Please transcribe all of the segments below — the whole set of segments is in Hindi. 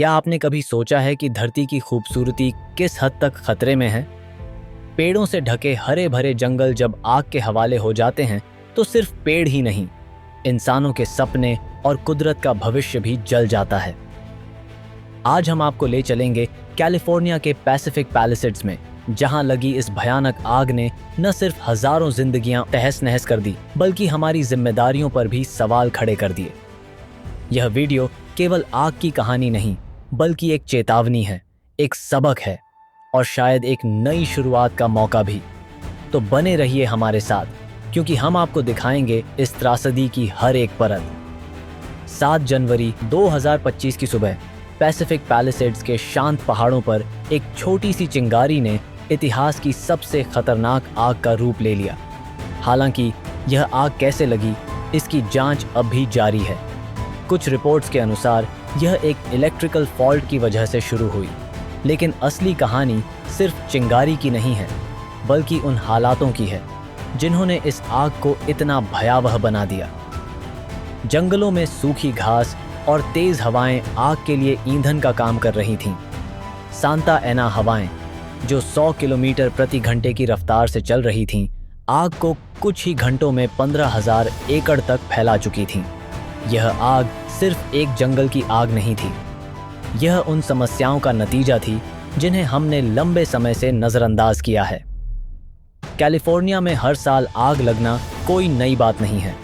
क्या आपने कभी सोचा है कि धरती की खूबसूरती किस हद तक खतरे में है? पेड़ों से ढके हरे भरे जंगल जब आग के हवाले हो जाते हैं तो सिर्फ पेड़ ही नहीं, इंसानों के सपने और कुदरत का भविष्य भी जल जाता है। आज हम आपको ले चलेंगे कैलिफोर्निया के पैसिफिक पैलिसेड्स में, जहां लगी इस भयानक आग ने न सिर्फ हजारों जिंदगियां तहस नहस कर दी, बल्कि हमारी जिम्मेदारियों पर भी सवाल खड़े कर दिए। यह वीडियो केवल आग की कहानी नहीं, बल्कि एक चेतावनी है, एक सबक है और शायद एक नई शुरुआत का मौका भी। तो बने रहिए हमारे साथ, क्योंकि हम आपको दिखाएंगे इस त्रासदी की हर एक परत। 7 जनवरी 2025 की सुबह पैसिफिक पैलिसेड्स के शांत पहाड़ों पर एक छोटी सी चिंगारी ने इतिहास की सबसे खतरनाक आग का रूप ले लिया। हालांकि यह आग कैसे लगी, इसकी जांच अब भी जारी है। कुछ रिपोर्ट्स के अनुसार यह एक इलेक्ट्रिकल फॉल्ट की वजह से शुरू हुई, लेकिन असली कहानी सिर्फ चिंगारी की नहीं है, बल्कि उन हालातों की है जिन्होंने इस आग को इतना भयावह बना दिया। जंगलों में सूखी घास और तेज हवाएं आग के लिए ईंधन का काम कर रही थीं। सांता एना हवाएं, जो 100 किलोमीटर प्रति घंटे की रफ्तार से चल रही थीं, आग को कुछ ही घंटों में 15,000 एकड़ तक फैला चुकी थीं। यह आग सिर्फ एक जंगल की आग नहीं थी, यह उन समस्याओं का नतीजा थी जिन्हें हमने लंबे समय से नज़रअंदाज किया है। कैलिफोर्निया में हर साल आग लगना कोई नई बात नहीं है,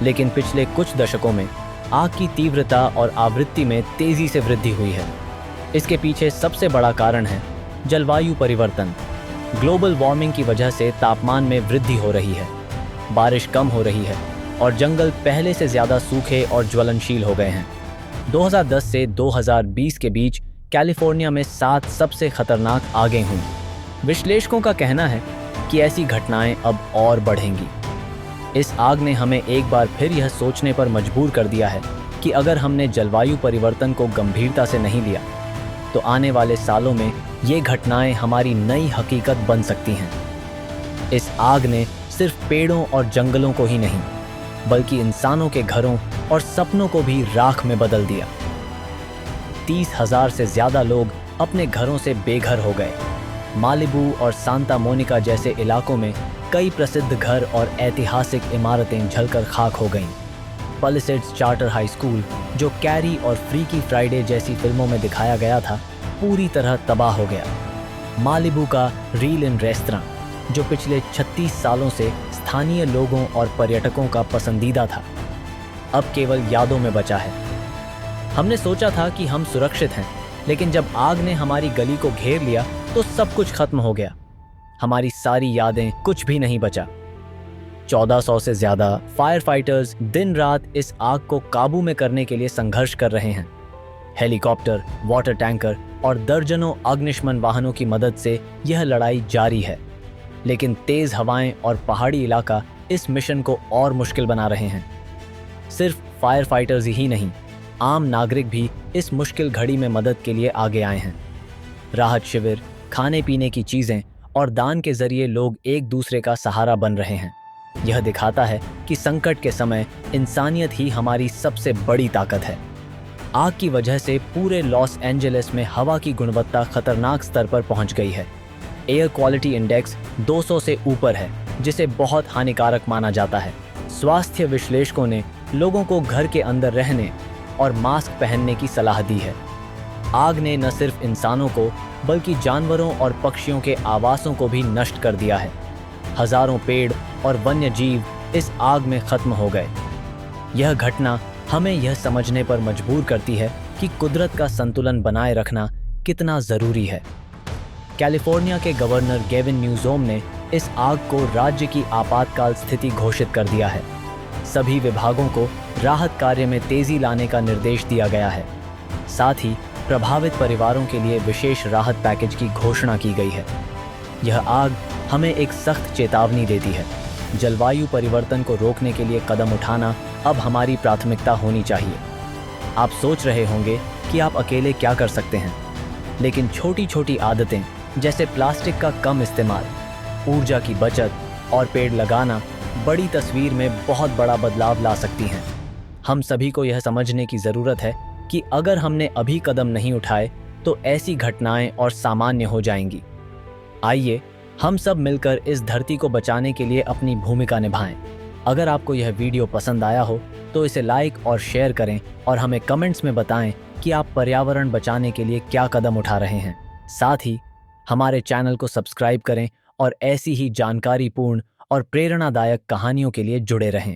लेकिन पिछले कुछ दशकों में आग की तीव्रता और आवृत्ति में तेजी से वृद्धि हुई है। इसके पीछे सबसे बड़ा कारण है जलवायु परिवर्तन। ग्लोबल वार्मिंग की वजह से तापमान में वृद्धि हो रही है, बारिश कम हो रही है और जंगल पहले से ज़्यादा सूखे और ज्वलनशील हो गए हैं। 2010 से 2020 के बीच कैलिफोर्निया में 7 सबसे खतरनाक आगें हुईं। विश्लेषकों का कहना है कि ऐसी घटनाएं अब और बढ़ेंगी। इस आग ने हमें एक बार फिर यह सोचने पर मजबूर कर दिया है कि अगर हमने जलवायु परिवर्तन को गंभीरता से नहीं लिया, तो आने वाले सालों में ये घटनाएं हमारी नई हकीकत बन सकती हैं। इस आग ने सिर्फ पेड़ों और जंगलों को ही नहीं, बल्कि इंसानों के घरों और सपनों को भी राख में बदल दिया। 30,000 से ज़्यादा लोग अपने घरों से बेघर हो गए। मालिबू और सांता मोनिका जैसे इलाकों में कई प्रसिद्ध घर और ऐतिहासिक इमारतें जलकर खाक हो गईं। पैलिसेड्स चार्टर हाई स्कूल, जो कैरी और फ्रीकी फ्राइडे जैसी फिल्मों में दिखाया गया था, पूरी तरह तबाह हो गया। मालिबू का रील इन रेस्तरां, जो पिछले 36 सालों से स्थानीय लोगों और पर्यटकों का पसंदीदा था, अब केवल यादों में बचा है। हमने सोचा था कि हम सुरक्षित हैं, लेकिन जब आग ने हमारी गली को घेर लिया तो सब कुछ खत्म हो गया। हमारी सारी यादें, कुछ भी नहीं बचा। 1400 से ज्यादा फायर फाइटर्स दिन रात इस आग को काबू में करने के लिए संघर्ष कर रहे हैं। हेलीकॉप्टर, वाटर टैंकर और दर्जनों अग्निशमन वाहनों की मदद से यह लड़ाई जारी है, लेकिन तेज हवाएं और पहाड़ी इलाका इस मिशन को और मुश्किल बना रहे हैं। सिर्फ फायर फाइटर्स ही नहीं, आम नागरिक भी इस मुश्किल घड़ी में मदद के लिए आगे आए हैं। राहत शिविर, खाने पीने की चीजें और दान के जरिए लोग एक दूसरे का सहारा बन रहे हैं। यह दिखाता है कि संकट के समय इंसानियत ही हमारी सबसे बड़ी ताकत है। आग की वजह से पूरे लॉस एंजेलिस में हवा की गुणवत्ता खतरनाक स्तर पर पहुंच गई है। एयर क्वालिटी इंडेक्स 200 से ऊपर है, जिसे बहुत हानिकारक माना जाता है। स्वास्थ्य विश्लेषकों ने लोगों को घर के अंदर रहने और मास्क पहनने की सलाह दी है। आग ने न सिर्फ इंसानों को, बल्कि जानवरों और पक्षियों के आवासों को भी नष्ट कर दिया है। हजारों पेड़ और वन्य जीव इस आग में खत्म हो गए। यह घटना हमें यह समझने पर मजबूर करती है कि कुदरत का संतुलन बनाए रखना कितना जरूरी है। कैलिफोर्निया के गवर्नर गेविन न्यूसोम ने इस आग को राज्य की आपातकाल स्थिति घोषित कर दिया है। सभी विभागों को राहत कार्य में तेजी लाने का निर्देश दिया गया है। साथ ही प्रभावित परिवारों के लिए विशेष राहत पैकेज की घोषणा की गई है। यह आग हमें एक सख्त चेतावनी देती है। जलवायु परिवर्तन को रोकने के लिए कदम उठाना अब हमारी प्राथमिकता होनी चाहिए। आप सोच रहे होंगे कि आप अकेले क्या कर सकते हैं, लेकिन छोटी छोटी आदतें जैसे प्लास्टिक का कम इस्तेमाल, ऊर्जा की बचत और पेड़ लगाना बड़ी तस्वीर में बहुत बड़ा बदलाव ला सकती हैं। हम सभी को यह समझने की ज़रूरत है कि अगर हमने अभी कदम नहीं उठाए तो ऐसी घटनाएं और सामान्य हो जाएंगी। आइए हम सब मिलकर इस धरती को बचाने के लिए अपनी भूमिका निभाएं। अगर आपको यह वीडियो पसंद आया हो तो इसे लाइक और शेयर करें और हमें कमेंट्स में बताएं कि आप पर्यावरण बचाने के लिए क्या कदम उठा रहे हैं। साथ ही हमारे चैनल को सब्सक्राइब करें और ऐसी ही जानकारीपूर्ण और प्रेरणादायक कहानियों के लिए जुड़े रहें।